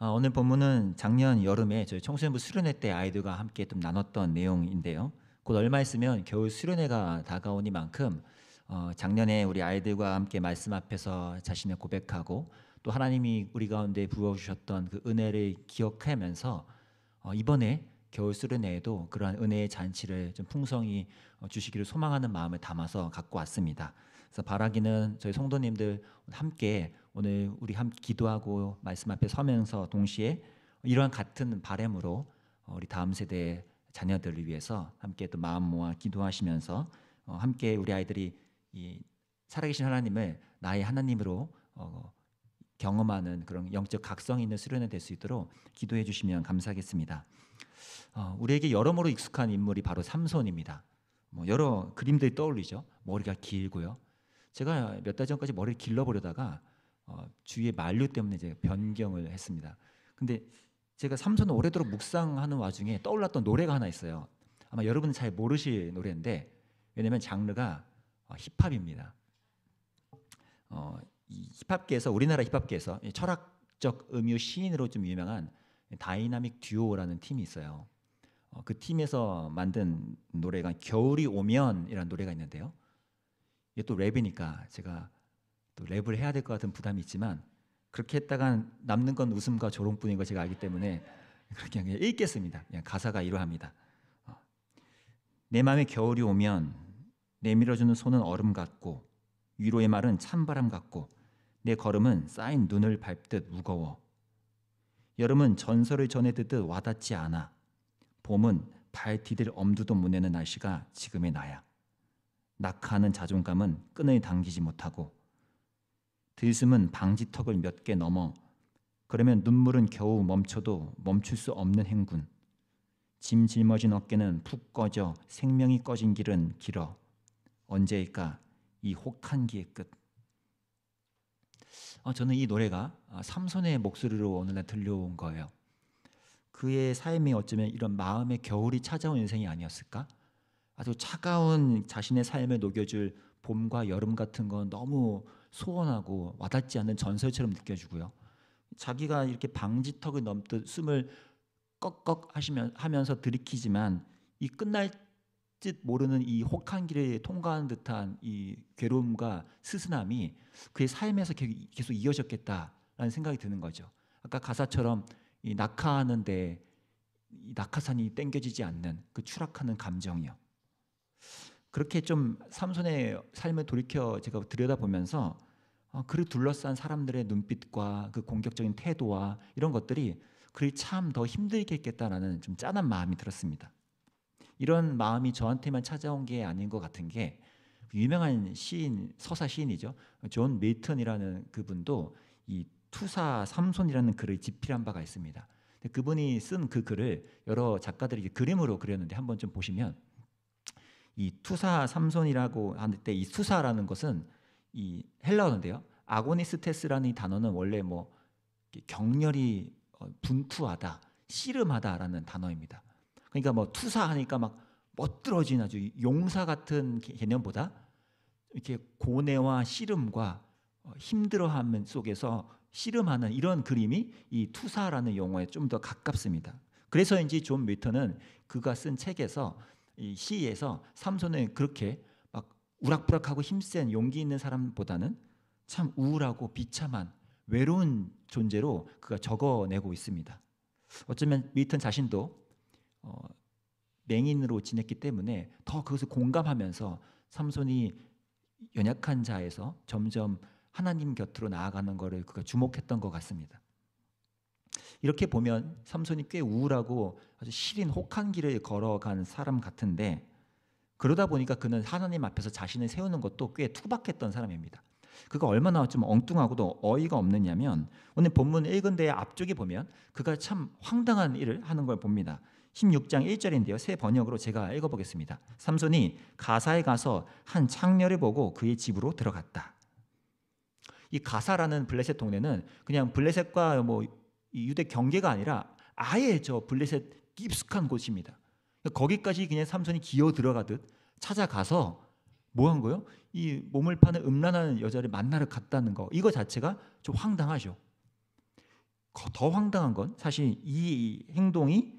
오늘 본문은 작년 여름에 저희 청소년부 수련회 때 아이들과 함께 좀 나눴던 내용인데요. 곧 얼마 있으면 겨울 수련회가 다가오니만큼 작년에 우리 아이들과 함께 말씀 앞에서 자신을 고백하고 또 하나님이 우리 가운데 부어주셨던 그 은혜를 기억하면서 이번에 겨울 수련회에도 그러한 은혜의 잔치를 좀 풍성히 주시기를 소망하는 마음을 담아서 갖고 왔습니다. 그래서 바라기는 저희 성도님들 함께 오늘 우리 함께 기도하고 말씀 앞에 서면서 동시에 이러한 같은 바람으로 우리 다음 세대의 자녀들을 위해서 함께 또 마음 모아 기도하시면서 함께 우리 아이들이 이 살아계신 하나님을 나의 하나님으로 경험하는 그런 영적 각성 있는 수련회 될 수 있도록 기도해 주시면 감사하겠습니다. 우리에게 여러모로 익숙한 인물이 바로 삼손입니다. 여러 그림들이 떠올리죠. 머리가 길고요. 제가 몇 달 전까지 머리를 길러보려다가 주위의 만류 때문에 이제 변경을 했습니다. 근데 제가 삼손을 오래도록 묵상하는 와중에 떠올랐던 노래가 하나 있어요. 아마 여러분은 잘 모르실 노래인데 왜냐면 장르가 힙합입니다. 이 힙합계에서 우리나라 힙합계에서 철학적 음유 시인으로 좀 유명한 다이나믹 듀오라는 팀이 있어요. 그 팀에서 만든 노래가 겨울이 오면이라는 노래가 있는데요. 이게 또 랩이니까 제가 또 랩을 해야 될 것 같은 부담이 있지만 그렇게 했다간 남는 건 웃음과 조롱뿐인 걸 제가 알기 때문에 그렇게 그냥 읽겠습니다. 그냥 가사가 이러합니다. 내 맘에 겨울이 오면 내밀어주는 손은 얼음 같고 위로의 말은 찬바람 같고 내 걸음은 쌓인 눈을 밟듯 무거워. 여름은 전설을 전해 듣듯 와닿지 않아. 봄은 발 디딜 엄두도 못 내는 날씨가 지금의 나야. 낙하하는 자존감은 끈을 당기지 못하고 들숨은 방지턱을 몇 개 넘어 그러면 눈물은 겨우 멈춰도 멈출 수 없는 행군. 짐 짊어진 어깨는 푹 꺼져 생명이 꺼진 길은 길어. 언제일까 이 혹한기의 끝. 저는 이 노래가 삼손의 목소리로 오늘날 들려온 거예요. 그의 삶이 어쩌면 이런 마음의 겨울이 찾아온 인생이 아니었을까? 아주 차가운 자신의 삶을 녹여줄 봄과 여름 같은 건 너무 소원하고 와닿지 않는 전설처럼 느껴지고요. 자기가 이렇게 방지턱을 넘듯 숨을 꺽꺽 하면서 들이키지만 이 끝날 듯 모르는 이 혹한 길을 통과하는 듯한 이 괴로움과 스스남이 그의 삶에서 계속 이어졌겠다라는 생각이 드는 거죠. 아까 가사처럼 이 낙하하는데 이 낙하산이 땡겨지지 않는 그 추락하는 감정이요. 그렇게 좀 삼손의 삶을 돌이켜 제가 들여다보면서 그를 둘러싼 사람들의 눈빛과 그 공격적인 태도와 이런 것들이 그를 참 더 힘들게 했겠다라는 좀 짠한 마음이 들었습니다. 이런 마음이 저한테만 찾아온 게 아닌 것 같은 게 유명한 시인, 서사 시인이죠. 존 밀턴이라는 그분도 이 투사 삼손이라는 글을 집필한 바가 있습니다. 그분이 쓴 그 글을 여러 작가들이 그림으로 그렸는데 한번 좀 보시면 이 투사 삼손이라고 하는 때 이 투사라는 것은 이 헬라어인데요. 아고니스테스라는 이 단어는 원래 뭐 격렬히 분투하다, 씨름하다라는 단어입니다. 그러니까 뭐 투사하니까 막 멋들어진 아주 용사 같은 개념보다 이렇게 고뇌와 씨름과 힘들어함 속에서 씨름하는 이런 그림이 이 투사라는 용어에 좀 더 가깝습니다. 그래서인지 존 밀턴은 그가 쓴 책에서 이 시에서 삼손은 그렇게 막 우락부락하고 힘센 용기 있는 사람보다는 참 우울하고 비참한 외로운 존재로 그가 적어내고 있습니다. 어쩌면 밀턴 자신도 맹인으로 지냈기 때문에 더 그것을 공감하면서 삼손이 연약한 자에서 점점 하나님 곁으로 나아가는 것을 그가 주목했던 것 같습니다. 이렇게 보면 삼손이 꽤 우울하고 아주 시린 혹한 길을 걸어간 사람 같은데 그러다 보니까 그는 하나님 앞에서 자신을 세우는 것도 꽤 투박했던 사람입니다. 그가 얼마나 좀 엉뚱하고도 어이가 없느냐면 오늘 본문 읽은 데의 앞쪽에 보면 그가 참 황당한 일을 하는 걸 봅니다. 16장 1절인데요. 새 번역으로 제가 읽어보겠습니다. 삼손이 가사에 가서 한 창녀를 보고 그의 집으로 들어갔다. 이 가사라는 블레셋 동네는 그냥 블레셋과 뭐 유대 경계가 아니라 아예 저 블레셋 깊숙한 곳입니다. 거기까지 그냥 삼손이 기어 들어가듯 찾아가서 뭐 한 거요? 이 몸을 파는 음란한 여자를 만나러 갔다는 거. 이거 자체가 좀 황당하죠. 더 황당한 건 사실 이 행동이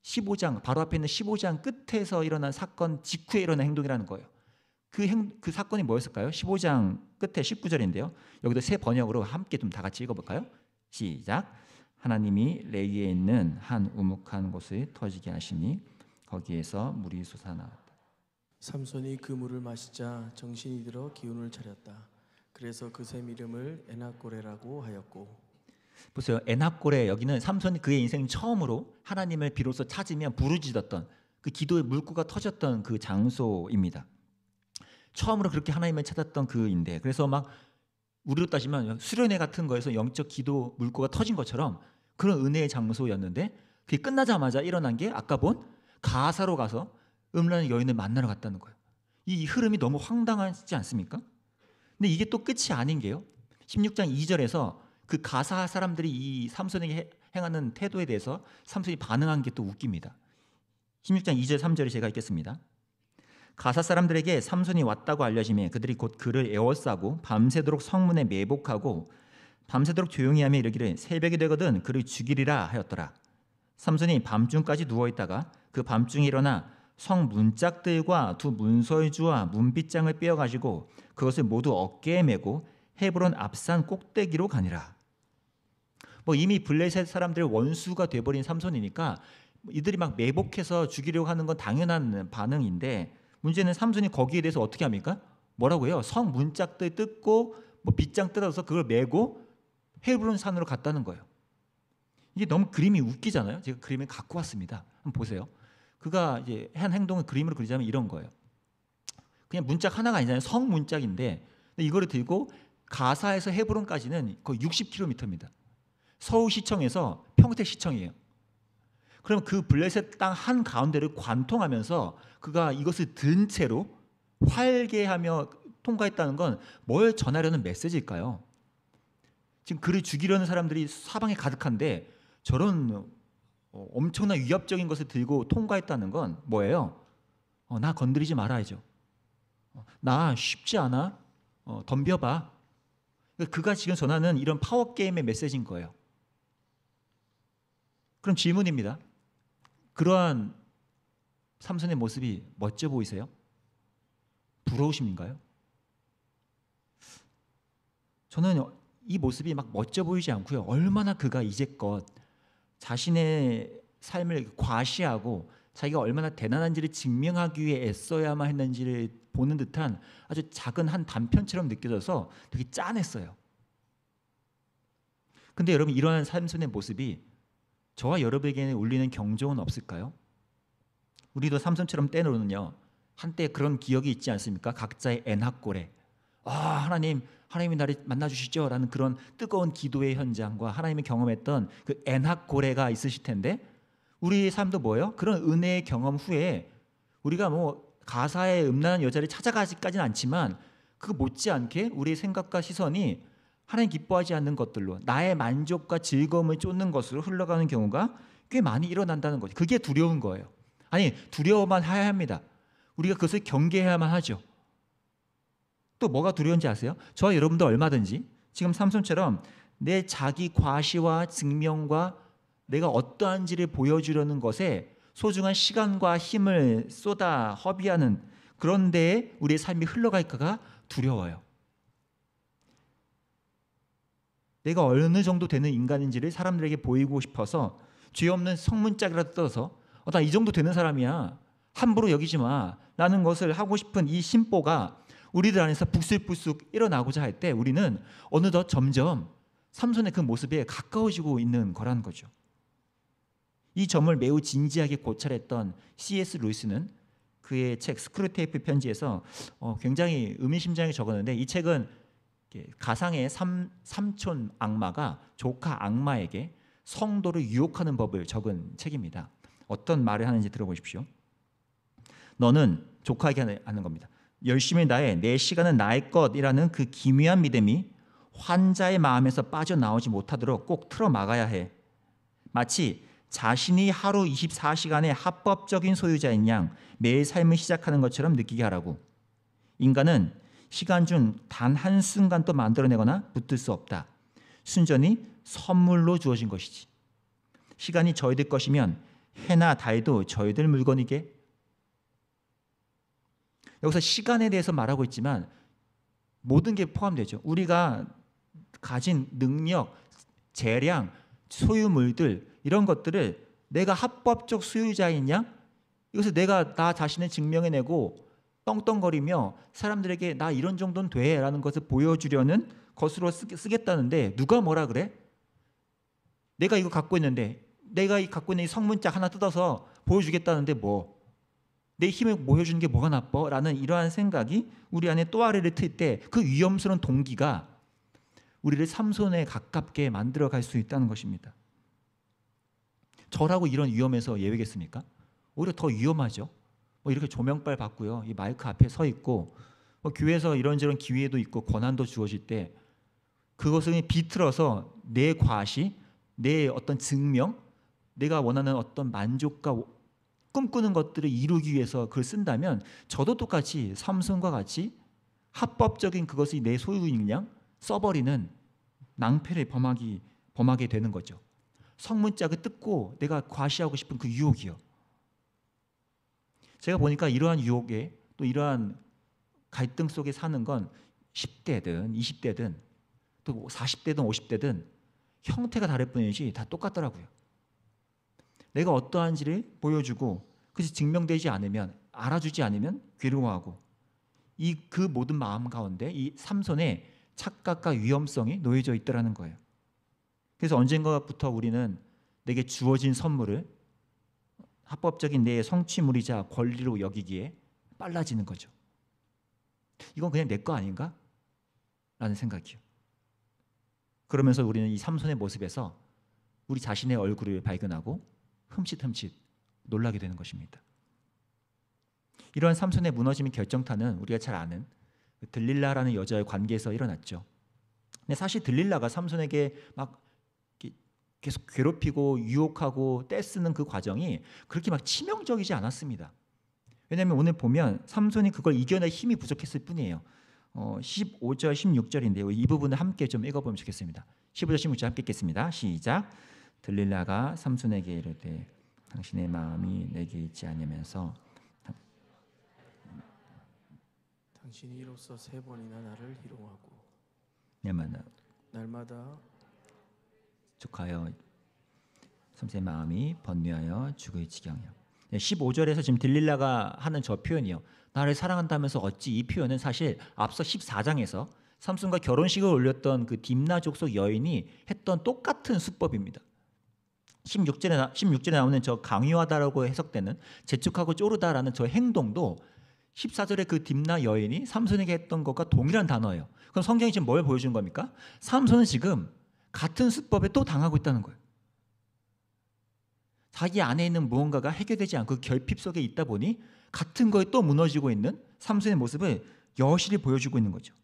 15장 바로 앞에 있는 15장 끝에서 일어난 사건 직후에 일어난 행동이라는 거예요. 그 사건이 뭐였을까요? 15장 끝에 19절인데요. 여기도 새 번역으로 함께 좀 다 같이 읽어볼까요? 시작. 하나님이 레위에 있는 한 우묵한 곳을 터지게 하시니 거기에서 물이 솟아나왔다. 삼손이 그 물을 마시자 정신이 들어 기운을 차렸다. 그래서 그 샘 이름을 에나꼬레라고 하였고. 보세요. 에나꼬레, 여기는 삼손이 그의 인생 처음으로 하나님을 비로소 찾으며 부르짖었던 그 기도의 물구가 터졌던 그 장소입니다. 처음으로 그렇게 하나님을 찾았던 그인데, 그래서 막 우리로 따지면 수련회 같은 거에서 영적 기도 물구가 터진 것처럼 그런 은혜의 장소였는데, 그게 끝나자마자 일어난 게 아까 본 가사로 가서 음란한 여인을 만나러 갔다는 거예요. 이 흐름이 너무 황당하지 않습니까? 근데 이게 또 끝이 아닌 게요. 16장 2절에서 그 가사 사람들이 이 삼손에게 행하는 태도에 대해서 삼손이 반응한 게 또 웃깁니다. 16장 2절 3절을 제가 읽겠습니다. 가사 사람들에게 삼손이 왔다고 알려지매 그들이 곧 그를 에워싸고 밤새도록 성문에 매복하고 밤새도록 조용히 하며 이르기를 새벽이 되거든 그를 죽이리라 하였더라. 삼손이 밤중까지 누워있다가 그 밤중에 일어나 성 문짝들과 두 문설주와 문빗장을 빼어가지고 그것을 모두 어깨에 메고 헤브론 앞산 꼭대기로 가니라. 이미 블레셋 사람들의 원수가 돼버린 삼손이니까 이들이 막 매복해서 죽이려고 하는 건 당연한 반응인데, 문제는 삼손이 거기에 대해서 어떻게 합니까? 뭐라고요? 성 문짝들 뜯고 빗장 뜯어서 그걸 메고 헤브론 산으로 갔다는 거예요. 이게 너무 그림이 웃기잖아요. 제가 그림을 갖고 왔습니다. 한번 보세요. 그가 이제 한 행동을 그림으로 그리자면 이런 거예요. 그냥 문짝 하나가 아니잖아요. 성 문짝인데 이거를 들고 가사에서 헤브론까지는 거의 60km입니다. 서울시청에서 평택시청이에요. 그럼 그 블레셋 땅 한 가운데를 관통하면서 그가 이것을 든 채로 활개하며 통과했다는 건 뭘 전하려는 메시지일까요? 지금 그를 죽이려는 사람들이 사방에 가득한데 저런 엄청난 위협적인 것을 들고 통과했다는 건 뭐예요? 나 건드리지 말아야죠. 나 쉽지 않아. 덤벼봐. 그가 지금 전하는 이런 파워게임의 메시지인 거예요. 그럼 질문입니다. 그러한 삼손의 모습이 멋져 보이세요? 부러우십니까요? 저는 이 모습이 막 멋져 보이지 않고요. 얼마나 그가 이제껏 자신의 삶을 과시하고 자기가 얼마나 대단한지를 증명하기 위해 애써야만 했는지를 보는 듯한 아주 작은 한 단편처럼 느껴져서 되게 짠했어요. 근데 여러분, 이러한 삼손의 모습이 저와 여러분에게는 울리는 경종은 없을까요? 우리도 삼손처럼 때로는요, 한때 그런 기억이 있지 않습니까? 각자의 엔합고래. 하나님이 나를 만나주시죠 라는 그런 뜨거운 기도의 현장과 하나님이 경험했던 그 엔합고래가 있으실 텐데, 우리의 삶도 뭐예요? 그런 은혜의 경험 후에 우리가 가사의 음란한 여자를 찾아가지까지는 않지만 그 못지않게 우리의 생각과 시선이 하나님 기뻐하지 않는 것들로 나의 만족과 즐거움을 쫓는 것으로 흘러가는 경우가 꽤 많이 일어난다는 거죠. 그게 두려운 거예요. 아니, 두려워만 해야 합니다. 우리가 그것을 경계해야만 하죠. 또 뭐가 두려운지 아세요? 저와 여러분도 얼마든지 지금 삼손처럼 내 자기 과시와 증명과 내가 어떠한지를 보여주려는 것에 소중한 시간과 힘을 쏟아 허비하는 그런 데에 우리의 삶이 흘러갈까가 두려워요. 내가 어느 정도 되는 인간인지를 사람들에게 보이고 싶어서 죄 없는 성문짝이라도 떠서 나 이 정도 되는 사람이야, 함부로 여기지 마 라는 것을 하고 싶은 이 심보가 우리들 안에서 북슬북슬 일어나고자 할 때 우리는 어느덧 점점 삼손의 그 모습에 가까워지고 있는 거라는 거죠. 이 점을 매우 진지하게 고찰했던 C.S. 루이스는 그의 책 스크루테이프 편지에서 굉장히 의미심장하게 적었는데, 이 책은 가상의 삼촌 악마가 조카 악마에게 성도를 유혹하는 법을 적은 책입니다. 어떤 말을 하는지 들어보십시오. 너는 조카에게 하는 겁니다. 열심히 다해, 내 시간은 나의 것이라는 그 기묘한 믿음이 환자의 마음에서 빠져나오지 못하도록 꼭 틀어막아야 해. 마치 자신이 하루 24시간의 합법적인 소유자인 양 매일 삶을 시작하는 것처럼 느끼게 하라고. 인간은 시간 중 단 한순간도 만들어내거나 붙들 수 없다. 순전히 선물로 주어진 것이지. 시간이 저희들 것이면 해나 달도 저희들 물건이게. 여기서 시간에 대해서 말하고 있지만 모든 게 포함되죠. 우리가 가진 능력, 재량, 소유물들 이런 것들을 내가 합법적 소유자이냐? 이것을 내가 나 자신을 증명해내고 떵떵거리며 사람들에게 나 이런 정도는 돼 라는 것을 보여주려는 것으로 쓰겠다는데 누가 뭐라 그래? 내가 이거 갖고 있는데 내가 갖고 있는 이 성문짝 하나 뜯어서 보여주겠다는데 뭐? 내 힘을 보여주는 게 뭐가 나빠? 라는 이러한 생각이 우리 안에 또아래를 틀 때 그 위험스러운 동기가 우리를 삼손에 가깝게 만들어 갈 수 있다는 것입니다. 저라고 이런 위험에서 예외겠습니까? 오히려 더 위험하죠. 뭐 이렇게 조명빨 받고요, 이 마이크 앞에 서 있고 뭐 교회에서 이런저런 기회도 있고 권한도 주어질 때 그것을 비틀어서 내 과시, 내 어떤 증명, 내가 원하는 어떤 만족과 꿈꾸는 것들을 이루기 위해서 그걸 쓴다면 저도 똑같이 삼손과 같이 합법적인 그것이 내 소유인 양 써버리는 낭패를 범하게 되는 거죠. 성문짝을 뜯고 내가 과시하고 싶은 그 유혹이요. 제가 보니까 이러한 유혹에 또 이러한 갈등 속에 사는 건 10대든 20대든 또 40대든 50대든 형태가 다를 뿐이지 다 똑같더라고요. 내가 어떠한지를 보여주고 그것이 증명되지 않으면, 알아주지 않으면 괴로워하고 그 모든 마음 가운데 이 삼손의 착각과 위험성이 놓여져 있더라는 거예요. 그래서 언젠가부터 우리는 내게 주어진 선물을 합법적인 내 성취물이자 권리로 여기기에 빨라지는 거죠. 이건 그냥 내 거 아닌가? 라는 생각이요. 그러면서 우리는 이 삼손의 모습에서 우리 자신의 얼굴을 발견하고 흠칫흠칫 놀라게 되는 것입니다. 이러한 삼손의 무너짐의 결정타는 우리가 잘 아는 들릴라라는 여자의 관계에서 일어났죠. 근데 사실 들릴라가 삼손에게 막 계속 괴롭히고 유혹하고 떼쓰는 그 과정이 그렇게 막 치명적이지 않았습니다. 왜냐하면 오늘 보면 삼손이 그걸 이겨낼 힘이 부족했을 뿐이에요. 15절 16절인데요. 이 부분을 함께 좀 읽어보면 좋겠습니다. 15절 16절 함께 읽겠습니다. 시작. 들릴라가 삼손에게 이르되 당신의 마음이 내게 있지 않으면서 당신이 이로써 3번이나 나를 희롱하고 날마다 족하여 삼손의 마음이 번뇌하여 죽을 지경이요. 15절에서 지금 들릴라가 하는 저 표현이요. 나를 사랑한다면서 어찌, 이 표현은 사실 앞서 14장에서 삼손과 결혼식을 올렸던 그 딥나 족속 여인이 했던 똑같은 수법입니다. 16절에 나오는 저 강요하다라고 해석되는 재촉하고 쪼르다라는 저 행동도 14절에 그 딥나 여인이 삼손에게 했던 것과 동일한 단어예요. 그럼 성경이 지금 뭘 보여주는 겁니까? 삼손은 지금 같은 수법에 또 당하고 있다는 거예요. 자기 안에 있는 무언가가 해결되지 않고 결핍 속에 있다 보니 같은 거에 또 무너지고 있는 삼손의 모습을 여실히 보여주고 있는 거죠.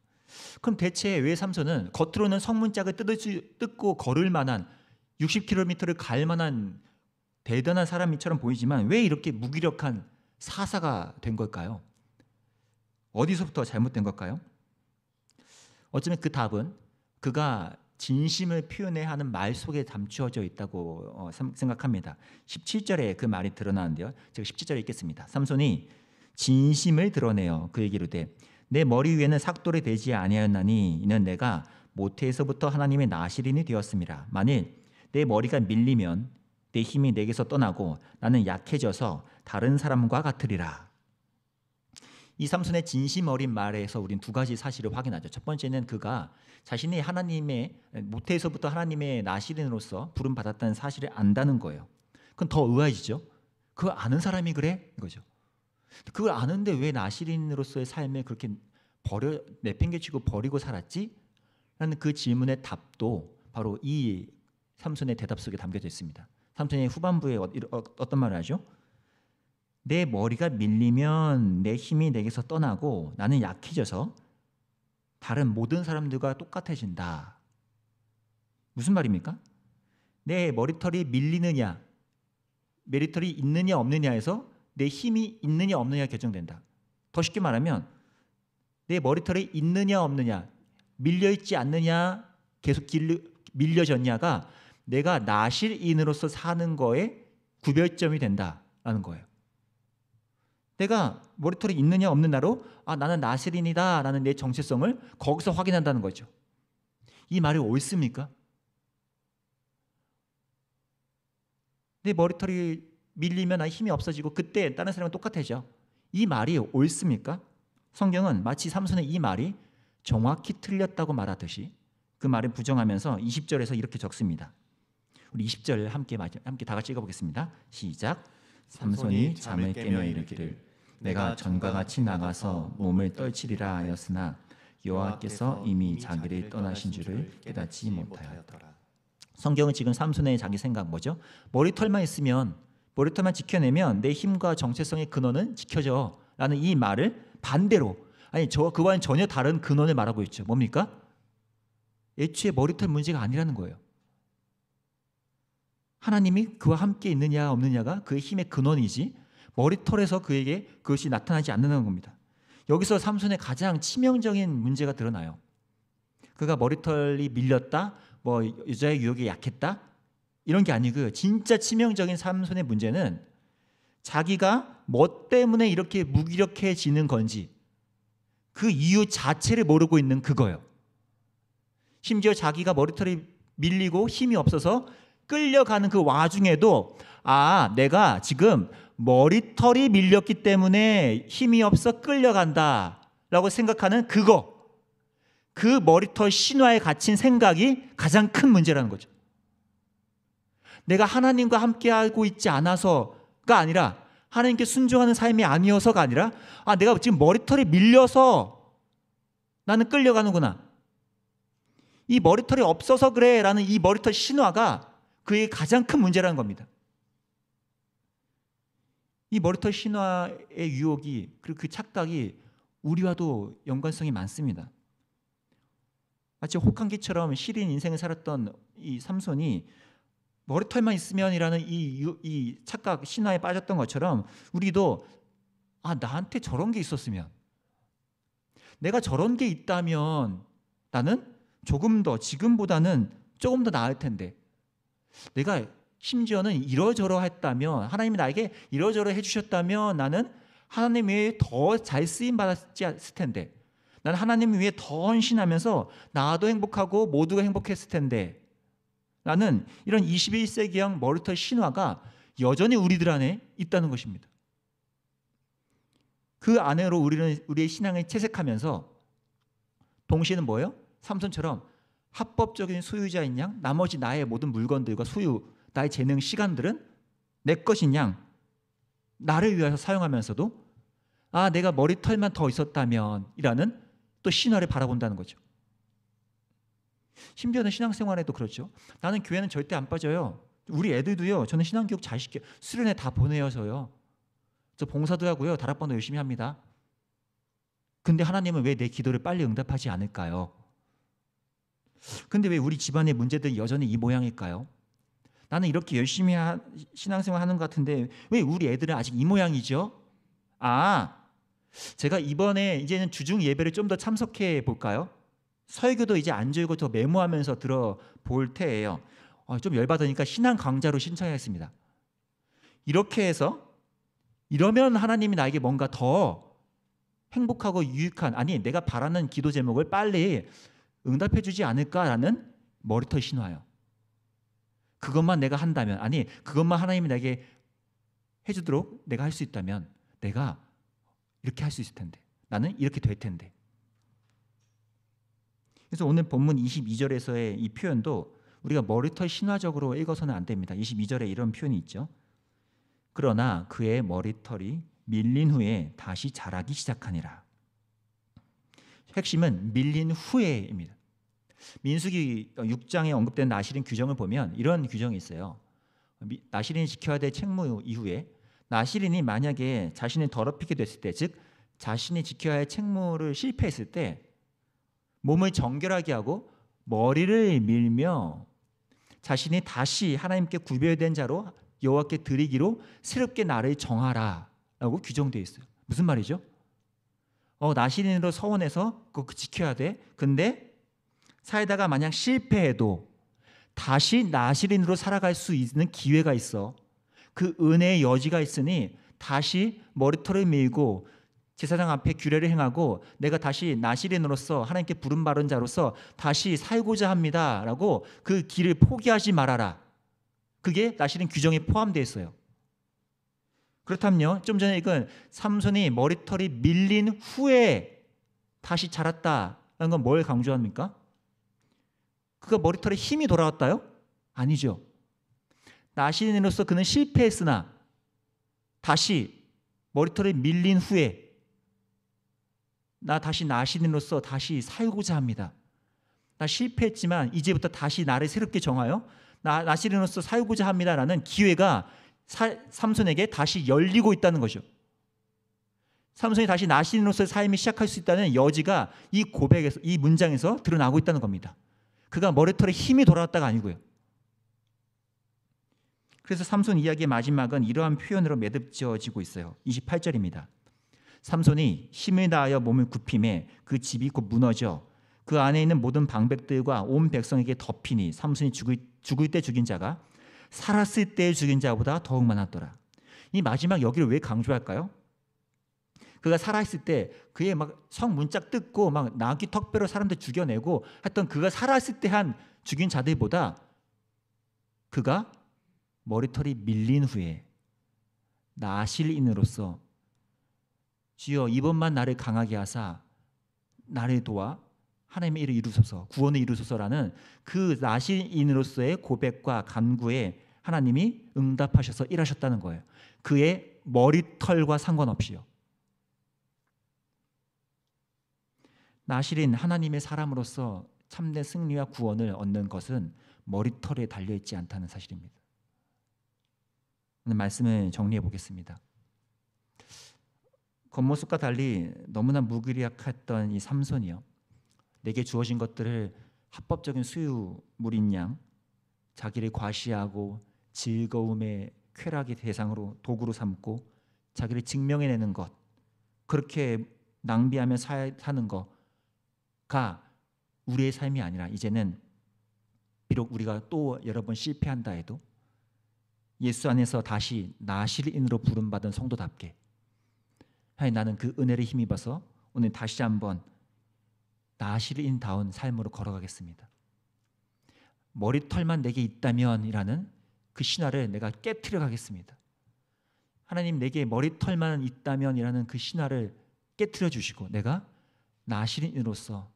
그럼 대체 왜 삼손은 겉으로는 성문짝을 뜯고 걸을 만한 60km를 갈 만한 대단한 사람처럼 보이지만 왜 이렇게 무기력한 사사가 된 걸까요? 어디서부터 잘못된 걸까요? 어쩌면 그 답은 그가 진심을 표현해야 하는 말 속에 담추어져 있다고 생각합니다. 17절에 그 말이 드러나는데요. 제가 17절에 읽겠습니다. 삼손이 진심을 드러내어 그에게 이르되 내 머리 위에는 삭돌이 되지 아니하였나니 이는 내가 모태에서부터 하나님의 나시린이 되었음이라. 만일 내 머리가 밀리면 내 힘이 내게서 떠나고 나는 약해져서 다른 사람과 같으리라. 이 삼손의 진심 어린 말에서 우린 두 가지 사실을 확인하죠. 첫 번째는 그가 자신이 하나님의 모태에서부터 하나님의 나시린으로서 부름 받았다는 사실을 안다는 거예요. 그건 더 의아해지죠. 그걸 아는 사람이 그래? 이거죠. 그걸 아는데 왜 나시린으로서의 삶을 그렇게 내팽개치고 버리고 살았지? 라는 그 질문의 답도 바로 이 삼손의 대답 속에 담겨져 있습니다. 삼손의 후반부에 어떤 말을 하죠? 내 머리가 밀리면 내 힘이 내게서 떠나고 나는 약해져서 다른 모든 사람들과 똑같아진다. 무슨 말입니까? 내 머리털이 밀리느냐, 머리털이 있느냐 없느냐에서 내 힘이 있느냐 없느냐가 결정된다. 더 쉽게 말하면 내 머리털이 있느냐 없느냐, 밀려있지 않느냐, 계속 밀려졌냐가 내가 나실인으로서 사는 거에 구별점이 된다라는 거예요. 내가 머리털이 있느냐 없느냐로 나는 나실인이다 라는 내 정체성을 거기서 확인한다는 거죠. 이 말이 옳습니까? 내 머리털이 밀리면 힘이 없어지고 그때 다른 사람은 똑같아져. 이 말이 옳습니까? 성경은 마치 삼손의 이 말이 정확히 틀렸다고 말하듯이 그 말을 부정하면서 20절에서 이렇게 적습니다. 우리 20절 함께 다 같이 읽어보겠습니다. 시작. 삼손이 잠을 깨며 이르기를 내가 전과 같이 나가서 몸을 떨치리라 하였으나 여호와께서 이미 자기를 떠나신 줄을 깨닫지 못하였더라. 성경은 지금 삼손의 자기 생각 뭐죠? 머리털만 있으면, 머리털만 지켜내면 내 힘과 정체성의 근원은 지켜져 라는 이 말을 반대로, 그와는 전혀 다른 근원을 말하고 있죠. 뭡니까? 애초에 머리털 문제가 아니라는 거예요. 하나님이 그와 함께 있느냐 없느냐가 그의 힘의 근원이지 머리털에서 그에게 그것이 나타나지 않는다는 겁니다. 여기서 삼손의 가장 치명적인 문제가 드러나요. 그가 머리털이 밀렸다, 여자의 유혹에 약했다 이런 게 아니고요. 진짜 치명적인 삼손의 문제는 자기가 뭐 때문에 이렇게 무기력해지는 건지 그 이유 자체를 모르고 있는 그거예요. 심지어 자기가 머리털이 밀리고 힘이 없어서 끌려가는 그 와중에도 내가 지금 머리털이 밀렸기 때문에 힘이 없어 끌려간다 라고 생각하는 그 머리털 신화에 갇힌 생각이 가장 큰 문제라는 거죠. 내가 하나님과 함께하고 있지 않아서가 아니라, 하나님께 순종하는 삶이 아니어서가 아니라 내가 지금 머리털이 밀려서 나는 끌려가는구나, 이 머리털이 없어서 그래 라는 이 머리털 신화가 그의 가장 큰 문제라는 겁니다. 이 머리털 신화의 유혹이, 그리고 그 착각이 우리와도 연관성이 많습니다. 마치 혹한기처럼 시린 인생을 살았던 이 삼손이 머리털만 있으면이라는 이 착각 신화에 빠졌던 것처럼 우리도 나한테 저런 게 있었으면, 내가 저런 게 있다면 나는 조금 더, 지금보다는 조금 더 나을 텐데, 내가 심지어는 이러저러 했다면, 하나님이 나에게 이러저러 해주셨다면 나는 하나님 외에 더 잘 쓰임 받았지 않을 텐데, 나는 하나님 위해 더 헌신하면서 나도 행복하고 모두가 행복했을 텐데 라는 이런 21세기형 머리털 신화가 여전히 우리들 안에 있다는 것입니다. 그 안으로 우리는 우리의 신앙을 채색하면서 동시에는 뭐예요? 삼손처럼 합법적인 소유자인 양, 나머지 나의 모든 물건들과 소유, 나의 재능, 시간들은 내 것인 양 나를 위해서 사용하면서도 내가 머리털만 더 있었다면 이라는 또 신화를 바라본다는 거죠. 심지어는 신앙생활에도 그렇죠. 나는 교회는 절대 안 빠져요. 우리 애들도요. 저는 신앙교육 잘 시켜요. 수련회 다 보내어서요. 저 봉사도 하고요. 다락방도 열심히 합니다. 근데 하나님은 왜 내 기도를 빨리 응답하지 않을까요? 근데 왜 우리 집안의 문제들이 여전히 이 모양일까요? 나는 이렇게 열심히 신앙생활 하는 것 같은데 왜 우리 애들은 아직 이 모양이죠? 제가 이번에 이제는 주중 예배를 좀 더 참석해 볼까요? 설교도 이제 앉아있고 더 메모하면서 들어볼 테예요. 좀 열받으니까 신앙 강좌로 신청했습니다. 이렇게 해서 이러면 하나님이 나에게 뭔가 더 행복하고 유익한, 내가 바라는 기도 제목을 빨리 응답해 주지 않을까라는 머리털 신화예요. 그것만 내가 한다면, 그것만 하나님이 나에게 해주도록 내가 할 수 있다면 내가 이렇게 할 수 있을 텐데, 나는 이렇게 될 텐데. 그래서 오늘 본문 22절에서의 이 표현도 우리가 머리털 신화적으로 읽어서는 안 됩니다. 22절에 이런 표현이 있죠. 그러나 그의 머리털이 밀린 후에 다시 자라기 시작하니라. 핵심은 밀린 후에입니다. 민수기 6장에 언급된 나실인 규정을 보면 이런 규정이 있어요. 나실인이 지켜야 될 책무 이후에 나실인이 만약에 자신을 더럽히게 됐을 때, 즉 자신이 지켜야 할 책무를 실패했을 때 몸을 정결하게 하고 머리를 밀며 자신이 다시 하나님께 구별된 자로 여호와께 드리기로 새롭게 나를 정하라 라고 규정되어 있어요. 무슨 말이죠? 나실인으로 서원해서 그거 지켜야 돼. 근데 살다가 만약 실패해도 다시 나시린으로 살아갈 수 있는 기회가 있어. 그 은혜의 여지가 있으니 다시 머리털을 밀고 제사장 앞에 규례를 행하고 내가 다시 나시린으로서 하나님께 부름받은 자로서 다시 살고자 합니다라고 그 길을 포기하지 말아라. 그게 나시린 규정에 포함되어 있어요. 그렇다면요, 좀 전에 읽은 삼손이 머리털이 밀린 후에 다시 자랐다는 건 뭘 강조합니까? 그가 머리털에 힘이 돌아왔다요? 아니죠. 나시린으로서 그는 실패했으나 다시 머리털이 밀린 후에 나 다시 나시린으로서 다시 살고자 합니다. 나 실패했지만 이제부터 다시 나를 새롭게 정하여 나시린으로서 살고자 합니다라는 기회가 삼손에게 다시 열리고 있다는 거죠. 삼손이 다시 나시린으로서의 삶이 시작할 수 있다는 여지가 이 고백에서, 이 문장에서 드러나고 있다는 겁니다. 그가 머리털에 힘이 돌아왔다가 아니고요. 그래서 삼손 이야기의 마지막은 이러한 표현으로 매듭지어지고 있어요. 28절입니다. 삼손이 힘을 다하여 몸을 굽힘에 그 집이 곧 무너져 그 안에 있는 모든 방백들과 온 백성에게 덮이니 삼손이 죽을 때 죽인 자가 살았을 때 죽인 자보다 더욱 많았더라. 이 마지막 여기를 왜 강조할까요? 그가 살아있을 때 그의 막 성 문짝 뜯고 막 나귀 턱뼈로 사람들 죽여내고 했던 그가 살아있을 때 한 죽인 자들보다 그가 머리털이 밀린 후에 나실인으로서 주여 이번만 나를 강하게 하사 나를 도와 하나님의 일을 이루소서, 구원을 이루소서라는 그 나실인으로서의 고백과 간구에 하나님이 응답하셔서 일하셨다는 거예요. 그의 머리털과 상관없이요. 나실인 하나님의 사람으로서 참된 승리와 구원을 얻는 것은 머리털에 달려있지 않다는 사실입니다. 오늘 말씀을 정리해 보겠습니다. 겉모습과 달리 너무나 무기력했던 이 삼손이요, 내게 주어진 것들을 합법적인 수유물인 양 자기를 과시하고 즐거움의 쾌락의 대상으로 도구로 삼고 자기를 증명해내는 것, 그렇게 낭비하며 사는 거가 우리의 삶이 아니라 이제는 비록 우리가 또 여러 번 실패한다 해도 예수 안에서 다시 나실인으로 부름받은 성도답게 하나님, 나는 그 은혜를 힘입어서 오늘 다시 한번 나실인다운 삶으로 걸어가겠습니다. 머리털만 내게 있다면이라는 그 신화를 내가 깨트려 가겠습니다. 하나님, 내게 머리털만 있다면이라는 그 신화를 깨트려 주시고 내가 나실인으로서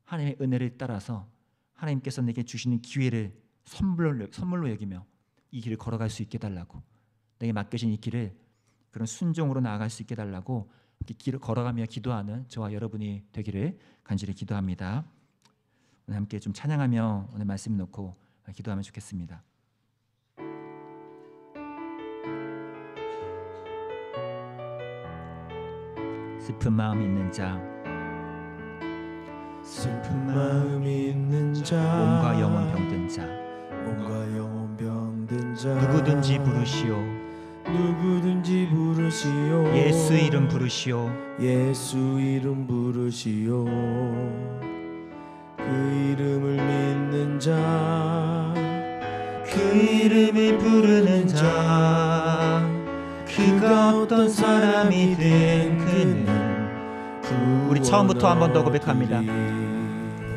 하나님의 은혜를 따라서 하나님께서 내게 주시는 기회를 선물로 여기며 이 길을 걸어갈 수 있게 달라고, 내게 맡겨진 이 길을 그런 순종으로 나아갈 수 있게 달라고 이렇게 길을 걸어가며 기도하는 저와 여러분이 되기를 간절히 기도합니다. 오늘 함께 좀 찬양하며 오늘 말씀 놓고 기도하면 좋겠습니다. 슬픈 마음 있는 자, 슬픈 마음 있는 자, 몸과 영혼 병든 자, 몸과 영혼 병든 자, 누구든지 부르시오, 누구든지 부르시오, 예수 이름 부르시오, 예수 이름 부르시오. 그 이름을 믿는 자, 그 이름을 부르는 자, 그가 어떤 사람이든 그는 우리 처음부터 한 번 더 고백합니다.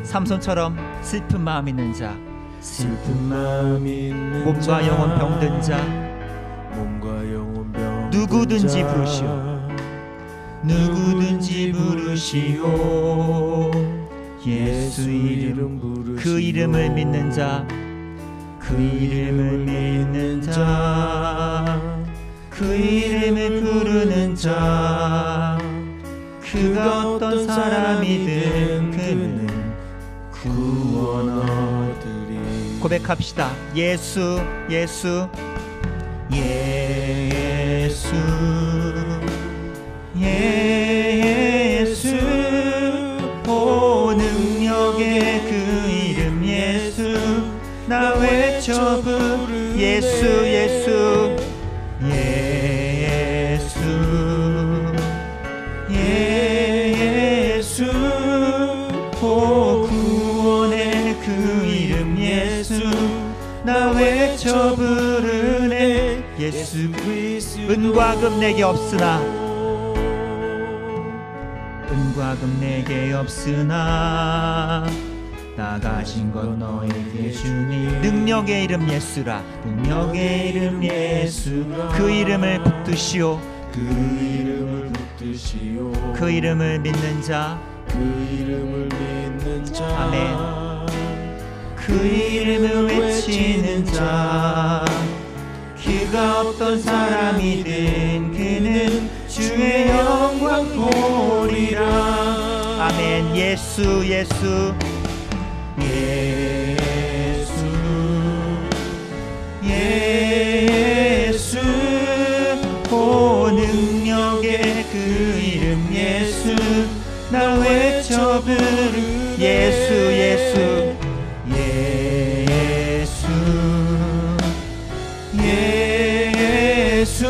삼손처럼 슬픈 마음 있는 자, 슬픈 마음 있는 몸과 자, 영혼 병든 자, 몸과 영혼 병든 누구든지 자, 부르시오, 누구든지 부르시오, 예수 이름, 부르시오. 그 이름을 믿는 자, 그 이름을 믿는 자, 그 이름을 부르는 자, 그가 어떤 사람이든 그는 구원 얻으리. 고백합시다. 예수, 예수, 예수, 예수, 오 능력의 그 이름 예수, 나 외쳐 부르 예수, 예수, 예수, 예수, 오 구원의 그 이름 예수, 외쳐 부르네. 예수 그리스도 은과 금 내게 없으나, 은과 금 내게 없으나 나 가진 것 너에게 주니. 능력의 이름 예수라, 능력의 이름 예수. 그 이름을 붙드시오, 그 이름을 붙드시오. 그 이름을 믿는 자, 그 이름을 믿는 자. 아멘. 그 이름을 외치는 자, 그가 어떤 사람이든 그는 주의 영광 보리라. 아멘. 예수 예수 예수 예수. 오 능력의 그 이름 예수. 나 외쳐 부르 예수 예수 예수 예수.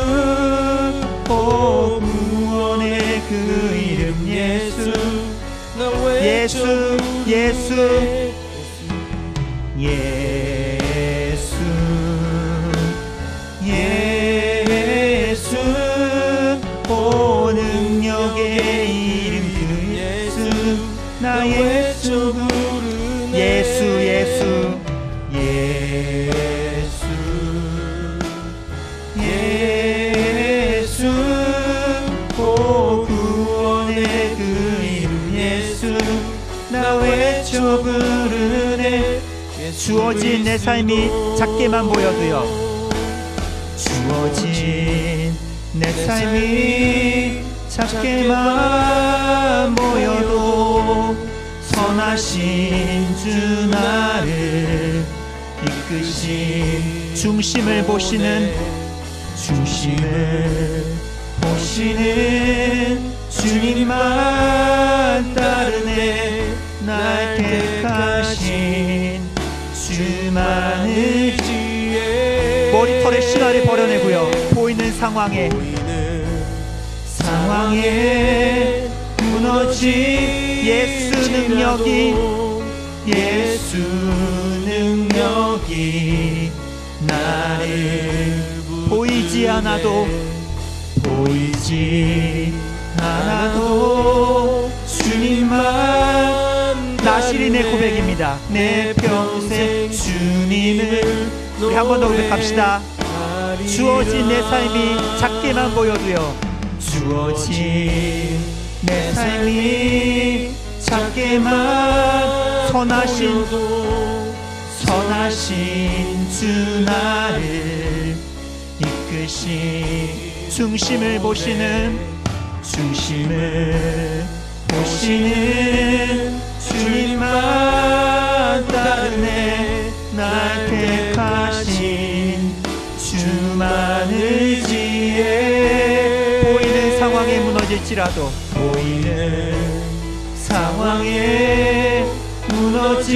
오 구원의 그 이름 예수. 나 외쳐 예수 예수 예수 예수. 오 능력의 이름 그 예수. 나 외쳐 부르네. 예수 예수 예수 예수. 오 구원의 그 이름 예수. 나 외쳐 부르네. 주어진 내 삶이 작게만 보여도요, 주어진 내 삶이 작게만 보여도 선하신 주 나를 이끄신 중심을 보시는, 중심을 보시는 주님만 따르네. 날 택하신 주만을 지혜. 머리털에 신화를 버려내고요, 보이는 상황에 무너진 예수 능력이, 예수 능력이 나를 보이지 않아도, 보이지 않아도 주님만. 나시린의 고백입니다. 내 평생 주님을. 우리 한 번 더 고백합시다. 주어진 내 삶이 작게만 보여도요, 주어진 내 삶이 작게만, 선하신 주 나를 이끄신 중심을 보시는, 중심을 보시는 주님만 따르네. 날 택하신 주만을 지혜. 보이는 상황에 무너질지라도, 보이는 상황에 무너진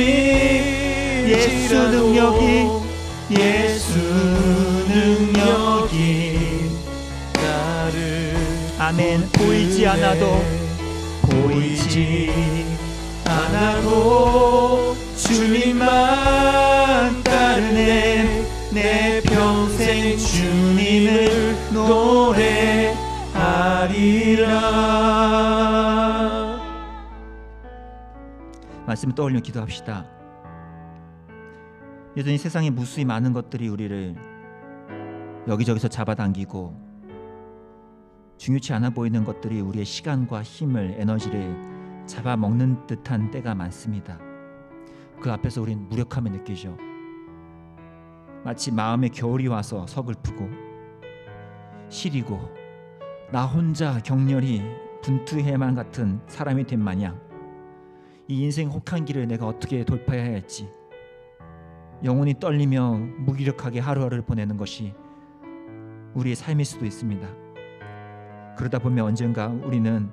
예수 능력이, 예수 능력이 나를. 아멘. 보이지 않아도, 보이지 않아도 주님만 따르네. 내 평생 주님을 노래하리라. 말씀 떠올리며 기도합시다. 여전히 세상에 무수히 많은 것들이 우리를 여기저기서 잡아당기고, 중요치 않아 보이는 것들이 우리의 시간과 힘을, 에너지를 잡아먹는 듯한 때가 많습니다. 그 앞에서 우린 무력함을 느끼죠. 마치 마음에 겨울이 와서 서글프고 시리고 나 혼자 격렬히 분투해만 같은 사람이 된 마냥 이 인생 혹한길을 내가 어떻게 돌파해야 할지 영혼이 떨리며 무기력하게 하루하루를 보내는 것이 우리의 삶일 수도 있습니다. 그러다 보면 언젠가 우리는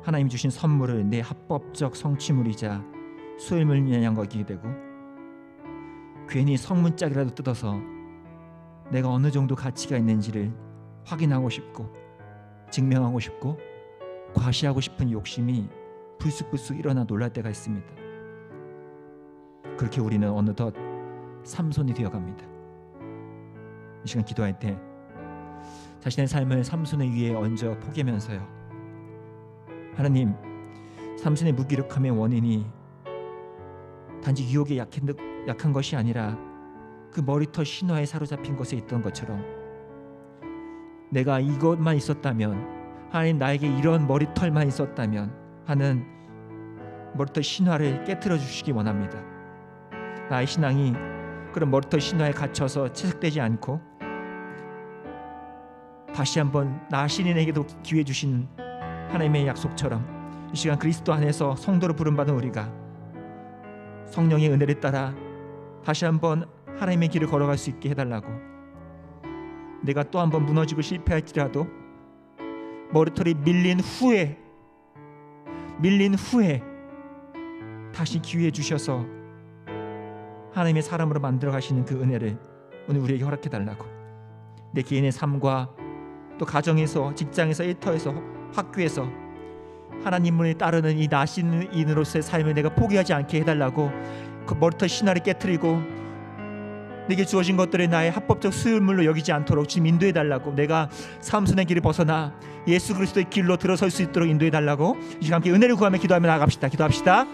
하나님 주신 선물을 내 합법적 성취물이자 소유물 마냥 여기게 되고, 괜히 성문짝이라도 뜯어서 내가 어느 정도 가치가 있는지를 확인하고 싶고 증명하고 싶고 과시하고 싶은 욕심이 불쑥불쑥 일어나 놀랄 때가 있습니다. 그렇게 우리는 어느덧 삼손이 되어갑니다. 이 시간 기도할 때 자신의 삶을 삼손의 위에 얹어 포기하면서요, 하나님, 삼손의 무기력함의 원인이 단지 유혹에 약한 것이 아니라 그 머리털 신화에 사로잡힌 것에 있던 것처럼 내가 이것만 있었다면, 하나님 나에게 이런 머리털만 있었다면 하는 머리털 신화를 깨트려 주시기 원합니다. 나의 신앙이 그런 머리털 신화에 갇혀서 채색되지 않고 다시 한번 나 신인에게도 기회 주신 하나님의 약속처럼 이 시간 그리스도 안에서 성도로 부름받은 우리가 성령의 은혜를 따라 다시 한번 하나님의 길을 걸어갈 수 있게 해달라고, 내가 또 한번 무너지고 실패할지라도 머리털이 밀린 후에 다시 기회 주셔서 하나님의 사람으로 만들어 가시는 그 은혜를 오늘 우리에게 허락해 달라고, 내 개인의 삶과 또 가정에서, 직장에서, 일터에서, 학교에서 하나님을 따르는 이 나신인으로서의 삶을 내가 포기하지 않게 해달라고, 그 머리털 신화를 깨트리고 내게 주어진 것들을 나의 합법적 수요물로 여기지 않도록 지금 인도해달라고, 내가 삼손의 길을 벗어나 예수 그리스도의 길로 들어설 수 있도록 인도해달라고, 이 시간 함께 은혜를 구하며 기도하며 나아갑시다. 기도합시다.